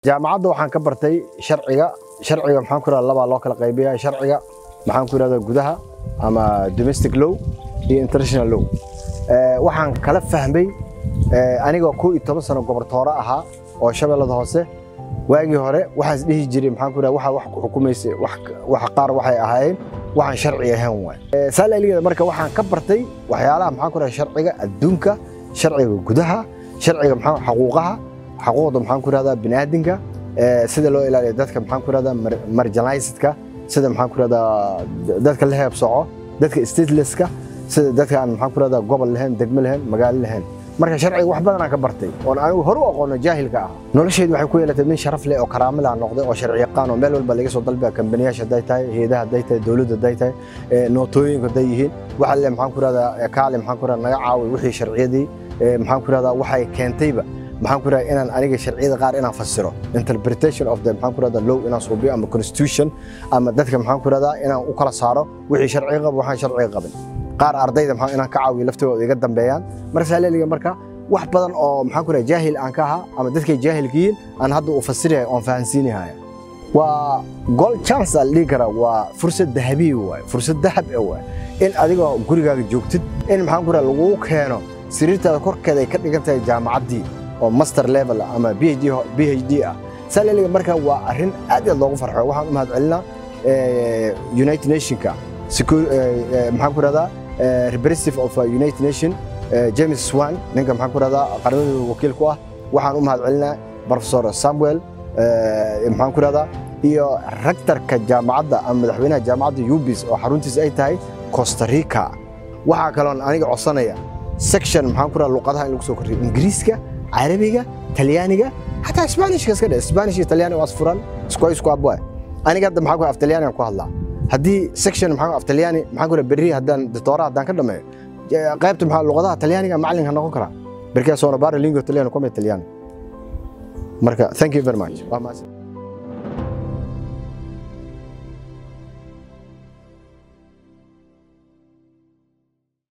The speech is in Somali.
jaamacadda waxaan ka bartay sharciga maxaan ku radaa laba loo kala qaybiyaa sharciga maxaan ku radaa gudaha ama domestic law iyo international law waxaan kala fahmay aniga 12 sano gobortoore ahaa oo Shabeellada Hoose waagii hore waxaas dhihi jiray maxaan ku radaa wax ku xukumaysay wax qaar waxay ahaayeen waxaan sharci ahaan waay saalaaliga marka waxaan ka bartay waxyaalaha maxaan ku radaa sharciga adduunka sharciga gudaha sharciga maxaan xuquuqaha حقوقهم محن كرادا بنادنكا سيدا لو إلى دتك محن كرادا marginalizedka سيدا محن كرادا دتك اللي هي بصعو دتك استيتلسكا سيدا دتك عن محن كرادا قبل لهن دقم لهن مقال لهن marka sharciga wax badan aan ka bartay oo anigu hor u aqoon jaahilka ah noloshaydu waxay ku yeelatay min sharaf leh oo karaamo la noqday oo sharci yaqaan oo meel walba laga soo dalbay kambaniyada haday tahay hay'adaha haday tahay dawladda haday tahay nootooyinka haday yihiin waxa le maxan kuraada kaale maxan kuraada naga caawi wixii sharciyadii maxan kuraada waxay keentayba maxaan ku raadin inaan aniga sharciyada qaar inaan fasiro interpretation of the maxaan ku raadin law inaan soo biyo ama constitution ama dadka maxaan ku raadin inaan u kala saaro wixii sharci qab waxaan sharci qabin qaar ardayda maxaan inaan ka caawiyo laftooda iga dambeeyaan marka saalaaliga marka wax badan oo maxaan ku raadin jaahil aan ka ahaa ama dadka jaahilkiin aan hadda u fasirayo oo fahansiinahay waa gold chance liigara waa fursad dahabi waay fursad dahab waay in adiga gurigaaga joogtid in maxaan ku raadin lagu keeno sariirtaada korkeeda ay ka dhigan tahay jaamacaddii oo master level ama PhD ah saalaaliga marka waa arin aad loogu farxo waxaan u mahad celinaa United Nationska maxaan ku radaa representative of United Nation James Swan ninka maxaan ku radaa qaranada wakiil ku ah waxaan u mahad celinaa Professor Samuel maxaan ku radaa iyo rectorka jaamacadda ama madaxweynaha jaamacadda UBS oo xaruntiisa ay tahay Costa Rica waxa kale oo aniga codsanaya section maxaan ku radaa luqadaha in lagu soo kordhiyo Ingiriiska عربية تليانية حتى إسبانيش كذا إسبانيش تلياني وأصفران سكويس كوابوه أنا قد محاكو في تلياني أكو هلا هدي سكشن محاكو في تلياني محاكو بري هدان دكتوراه هدان كده ما قيبت محاكو لغة تلياني معلن هنقرأ بركة صورة بار لينجو تلياني كم تلياني مركا thank you very much